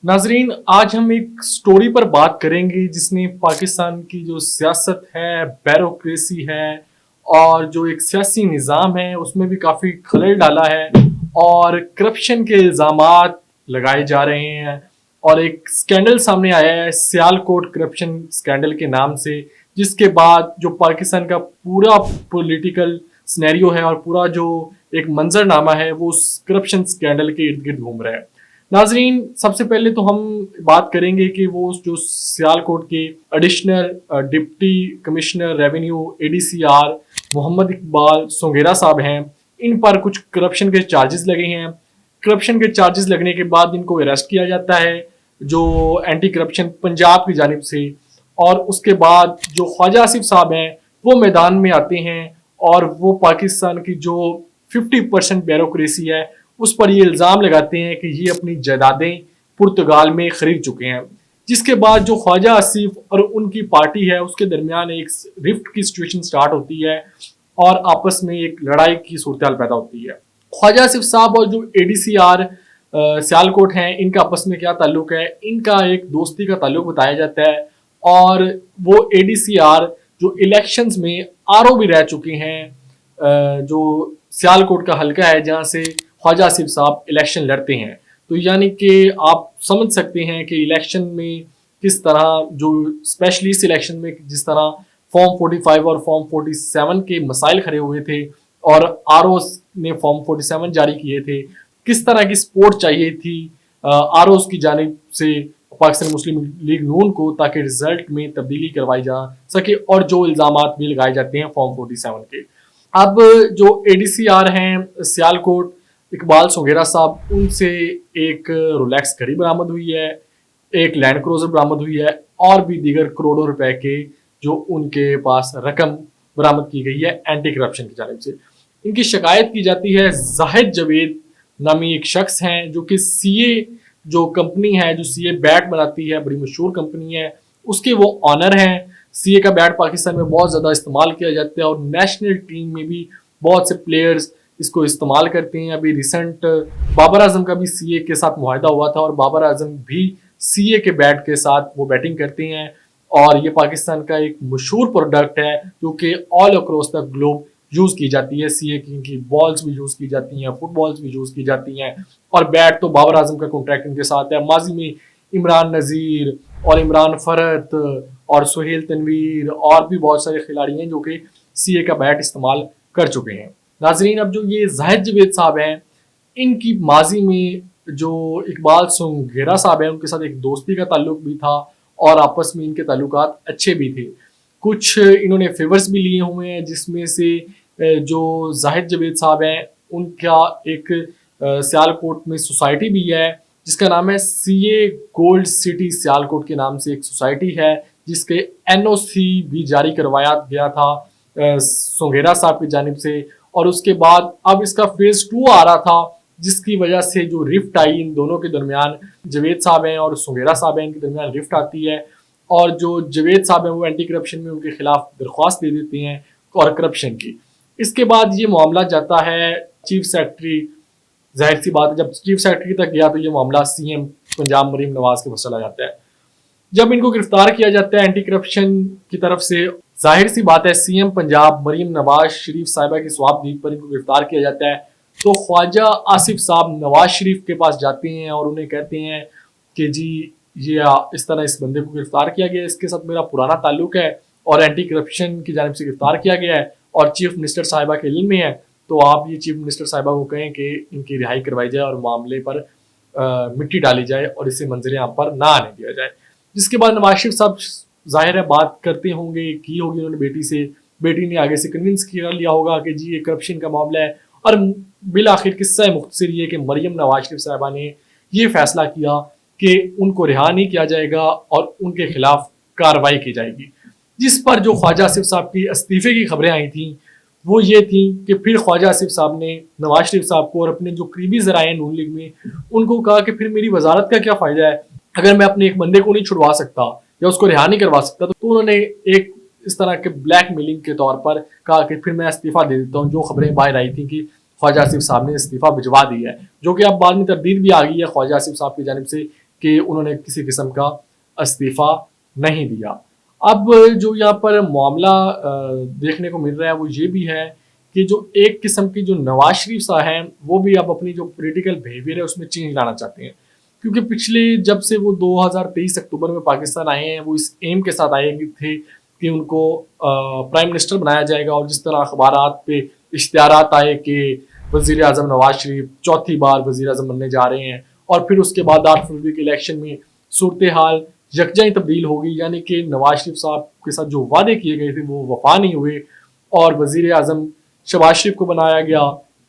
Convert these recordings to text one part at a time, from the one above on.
नाजरीन, आज हम एक स्टोरी पर बात करेंगे जिसने पाकिस्तान की जो सियासत है, ब्यूरोक्रेसी है और जो एक सियासी निज़ाम है उसमें भी काफ़ी खलल डाला है और करप्शन के इल्ज़ामात लगाए जा रहे हैं। और एक स्कैंडल सामने आया है सियालकोट करप्शन स्कैंडल के नाम से, जिसके बाद जो पाकिस्तान का पूरा पॉलिटिकल सिनेरियो है और पूरा जो एक मंजरनामा है वो उस करप्शन स्कैंडल के इर्द गिर्द घूम रहा है। नाजरीन, सबसे पहले तो हम बात करेंगे कि वो जो सियालकोट के additional deputy commissioner revenue ADCR Mohammad Iqbal Songera साहब हैं, इन पर कुछ करप्शन के चार्जेस लगे हैं। करप्शन के चार्जेस लगने के बाद इनको अरेस्ट किया जाता है जो एंटी करप्शन पंजाब की जानिब से, और उसके बाद जो ख्वाजा आसिफ साहब हैं वो मैदान में आते हैं और वो पाकिस्तान की जो 50% ब्यूरोक्रेसी है उस पर ये इल्ज़ाम लगाते हैं कि ये अपनी जायदादें पुर्तगाल में खरीद चुके हैं। जिसके बाद जो ख्वाजा आसिफ और उनकी पार्टी है उसके दरमियान एक रिफ्ट की सिचुएशन स्टार्ट होती है और आपस में एक लड़ाई की सूरत पैदा होती है। ख्वाजा आसिफ साहब और जो एडीसीआर सियालकोट हैं, इनका आपस में क्या ताल्लुक है? इनका एक दोस्ती का ताल्लुक बताया जाता है और वो एडीसीआर जो इलेक्शंस में आरओ भी रह चुके हैं, जो सियालकोट का हल्का है जहाँ से ख्वाजा आसिफ साहब इलेक्शन लड़ते हैं। तो यानी कि आप समझ सकते हैं कि इलेक्शन में किस तरह, जो स्पेशली इस इलेक्शन में जिस तरह फॉर्म 45 और फॉर्म 47 के मसाइल खड़े हुए थे और आरओ ने फॉर्म 47 जारी किए थे, किस तरह की सपोर्ट चाहिए थी आरओ की जानिब से पाकिस्तान मुस्लिम लीग नून को, ताकि रिजल्ट में तब्दीली करवाई जा सके और जो इल्ज़ामात भी लगाए जाते हैं फॉर्म 47 के। अब जो एडीसीआर हैं सियालकोट, इकबाल सोगेरा साहब, उनसे एक रोलेक्स घड़ी बरामद हुई है, एक लैंड क्रूजर बरामद हुई है और भी दीगर करोड़ों रुपए के जो उनके पास रकम बरामद की गई है एंटी करप्शन की जानिब से। इनकी शिकायत की जाती है जाहिद जवेद नामी एक शख्स हैं जो कि सीए जो कंपनी है, जो सीए बैट बनाती है, बड़ी मशहूर कंपनी है, उसके वो ऑनर हैं। सीए का बैट पाकिस्तान में बहुत ज़्यादा इस्तेमाल किया जाता है और नेशनल टीम में भी बहुत से प्लेयर्स इसको इस्तेमाल करते हैं। अभी रिसेंट बाबर आजम का भी सीए के साथ मुआहदा हुआ था और बाबर आजम भी सीए के बैट के साथ वो बैटिंग करते हैं और ये पाकिस्तान का एक मशहूर प्रोडक्ट है जो कि all across the globe use की जाती है। सीए की बॉल्स भी यूज़ की जाती हैं, फुटबॉल्स भी यूज़ की जाती हैं और बैट तो बाबर आजम का कॉन्ट्रैक्ट इनके साथ है। माजी में इमरान नज़ीर और इमरान फरत और सुहेल तनवीर और भी बहुत सारे खिलाड़ी हैं जो कि सीए का बैट इस्तेमाल कर चुके हैं। नाजरीन, अब जो ये जाहिद जवेद साहब हैं, इनकी माजी में जो इकबाल सोंगेरा साहब हैं उनके साथ एक दोस्ती का ताल्लुक भी था और आपस में इनके ताल्लुकात अच्छे भी थे। कुछ इन्होंने फेवर्स भी लिए हुए हैं, जिसमें से जो जाहिद जवेद साहब हैं उनका एक सियालकोट में सोसाइटी भी है जिसका नाम है सीए गोल्ड सिटी सियालकोट के नाम से एक सोसाइटी है, जिसके एनओसी भी जारी करवाया गया था सोंगेरा साहब की जानिब से। और उसके बाद अब इसका फेज 2 आ रहा था, जिसकी वजह से जो रिफ्ट आई इन दोनों के दरमियान, जवेद साहब हैं और सोंगेरा साहब हैं, इनके दरमियान रिफ्ट आती है और जो जवेद साहब हैं वो एंटी करप्शन में उनके खिलाफ दरख्वास्त दे देते हैं और करप्शन की। इसके बाद ये मामला जाता है चीफ सेक्रेटरी। जाहिर सी बात है, जब चीफ सेक्रेटरी तक गया तो ये मामला सीएम पंजाब मरीम नवाज के पास चला जाता है। जब इनको गिरफ्तार किया जाता है एंटी करप्शन की तरफ से, जाहिर सी बात है सीएम पंजाब मरीम नवाज शरीफ साहिबा की स्वाबदीद पर इनको गिरफ्तार किया जाता है। तो ख्वाजा आसिफ साहब नवाज शरीफ के पास जाते हैं और उन्हें कहते हैं कि जी ये इस तरह इस बंदे को गिरफ्तार किया गया, इसके साथ मेरा पुराना ताल्लुक है और एंटी करप्शन की जानिब से गिरफ्तार किया गया है और चीफ मिनिस्टर साहिबा के इल्म में है, तो आप ये चीफ मिनिस्टर साहिबा को कहें कि इनकी रिहाई करवाई जाए और मामले पर मिट्टी डाली जाए और इसे मंजर आम पर ना आने दिया जाए। जिसके बाद नवाज शरीफ साहब जाहिर है बात करते होंगे, की होगी उन्होंने बेटी से, बेटी ने आगे से कन्विंस किया लिया होगा कि जी ये करप्शन का मामला है और बिल आखिर किस्सा मुख्तसर ये कि मरियम नवाज शरीफ साहिबा ने ये फैसला किया कि उनको रिहा नहीं किया जाएगा और उनके खिलाफ कार्रवाई की जाएगी। जिस पर जो ख्वाजा आसिफ साहब की इस्तीफे की खबरें आई थी वो ये थी कि फिर ख्वाजा आसिफ साहब ने नवाज शरीफ साहब को और अपने जो करीबी ज़राए हैं नून लीग में उनको कहा कि फिर मेरी वजारत का क्या फ़ायदा है अगर मैं अपने एक बंदे को नहीं छुड़वा सकता या उसको रिहा नहीं करवा सकता। तो उन्होंने एक इस तरह के ब्लैकमेलिंग के तौर पर कहा कि फिर मैं इस्तीफ़ा दे देता हूँ। जो खबरें बाहर आई थी कि ख्वाजा आसिफ साहब ने इस्तीफ़ा भिजवा दी है, जो कि अब बाद में तरदीद भी आ गई है ख्वाजा आसिफ साहब की जानिब से कि उन्होंने किसी किस्म का इस्तीफ़ा नहीं दिया। अब जो यहाँ पर मामला देखने को मिल रहा है वो ये भी है कि जो एक किस्म की जो नवाज शरीफ साहब हैं वो भी अब अपनी जो पॉलिटिकल बिहेवियर है उसमें चेंज लाना चाहते हैं, क्योंकि पिछले जब से वो 2023 अक्टूबर में पाकिस्तान आए हैं वो इस एम के साथ आए थे कि उनको प्राइम मिनिस्टर बनाया जाएगा। और जिस तरह अखबारात पे इश्तिहारात आए कि वज़ीर आज़म नवाज शरीफ चौथी बार वज़ीर आज़म बनने जा रहे हैं, और फिर उसके बाद 8 फरवरी के इलेक्शन में सूरत हाल यकजा ही तब्दील होगी, यानी कि नवाज शरीफ साहब के साथ जो वादे किए गए थे वो वफा नहीं हुए और वज़ीर आज़म शहबाज शरीफ को बनाया गया।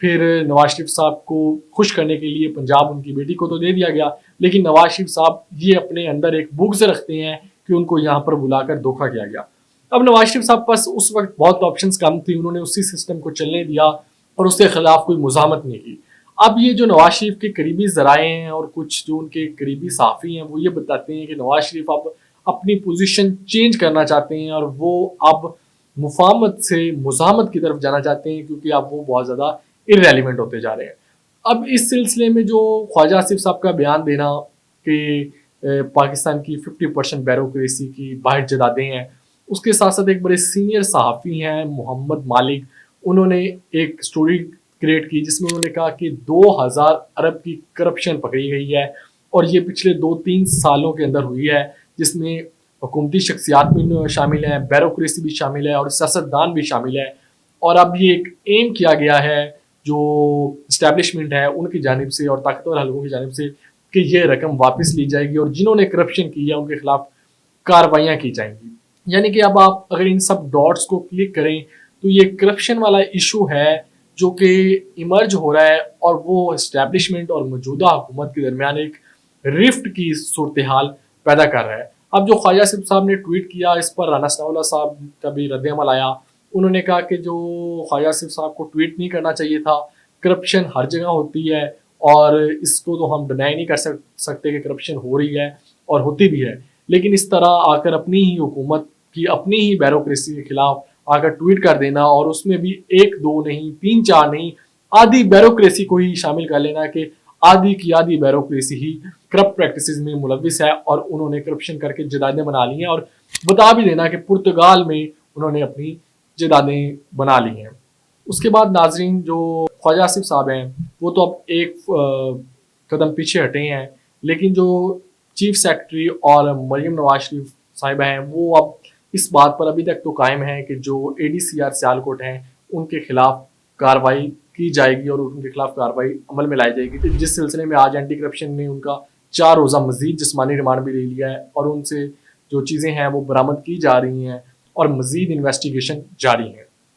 फिर नवाज शरीफ साहब को खुश करने के लिए पंजाब उनकी बेटी को तो दे दिया गया, लेकिन नवाज शरीफ साहब ये अपने अंदर एक बुग़्ज़ रखते हैं कि उनको यहाँ पर बुलाकर धोखा किया गया। अब नवाज शरीफ साहब पास उस वक्त बहुत ऑप्शंस कम थी, उन्होंने उसी सिस्टम को चलने दिया और उसके खिलाफ कोई मुज़ाहमत नहीं की। अब ये जो नवाज शरीफ के करीबी ज़राए हैं और कुछ जो उनके करीबी साफ़ी हैं वो ये बताते हैं कि नवाज शरीफ अब अपनी पोजीशन चेंज करना चाहते हैं और वो अब मुफाहमत से मुज़ाहमत की तरफ जाना चाहते हैं, क्योंकि अब वो बहुत ज़्यादा इररेलेवेंट होते जा रहे हैं। अब इस सिलसिले में जो ख्वाजा आसिफ साहब का बयान देना कि पाकिस्तान की 50% बैरोक्रेसी की बाहर जदादें हैं, उसके साथ साथ एक बड़े सीनियर सहाफ़ी हैं मोहम्मद मालिक, उन्होंने एक स्टोरी क्रिएट की जिसमें उन्होंने कहा कि 2000 अरब की करप्शन पकड़ी गई है और ये पिछले 2-3 सालों के अंदर हुई है, जिसमें हुकूमती शख्सियात भी शामिल हैं, बैरोक्रेसी भी शामिल है और सियासतदान भी शामिल है। और अब ये एक एम किया गया है जो इस्टेब्लिशमेंट है उनकी जानिब से और ताकतवर हलकों की जानिब से कि ये रकम वापस ली जाएगी और जिन्होंने करप्शन की है उनके खिलाफ कार्रवाइयाँ की जाएंगी। यानी कि अब आप अगर इन सब डॉट्स को क्लिक करें तो ये करप्शन वाला इशू है जो कि इमर्ज हो रहा है और वो इस्टेब्लिशमेंट और मौजूदा हुकूमत के दरमियान एक रिफ्ट की सूरत हाल पैदा कर रहा है। अब जो ख्वाजा आसिफ साहब ने ट्वीट किया इस पर राना सनाउल्लाह साहब का भी रद्द-ए-अमल आया। उन्होंने कहा कि जो ख्वाजा आसिफ साहब को ट्वीट नहीं करना चाहिए था, करप्शन हर जगह होती है और इसको तो हम डिनाई नहीं कर सकते कि करप्शन हो रही है और होती भी है, लेकिन इस तरह आकर अपनी ही हुकूमत की अपनी ही बैरोक्रेसी के खिलाफ आकर ट्वीट कर देना और उसमें भी 1-2 नहीं 3-4 नहीं आधी बैरोक्रेसी को ही शामिल कर लेना कि आधी की आधी बैरोक्रेसी ही करप्ट प्रैक्टिसेस में मुलविस है और उन्होंने करप्शन करके जदादें बना ली हैं और बता भी देना कि पुर्तगाल में उन्होंने अपनी जदादें बना ली हैं। उसके बाद नाजरीन जो ख्वाजा आसिफ साहब हैं वो तो अब एक कदम पीछे हटे हैं, लेकिन जो चीफ सेक्रेटरी और मरियम नवाज शरीफ साहिबा हैं वो अब इस बात पर अभी तक तो कायम है कि जो ADCR सियालकोट हैं उनके खिलाफ कार्रवाई की जाएगी और उनके खिलाफ कार्रवाई अमल में लाई जाएगी, जिस सिलसिले में आज एंटी करप्शन ने उनका 4 रोज़ा मजीद जिस्मानी रिमांड भी ले लिया है और उनसे जो चीज़ें हैं वो बरामद की जा रही हैं और मजीद इन्वेस्टिगेशन जारी है।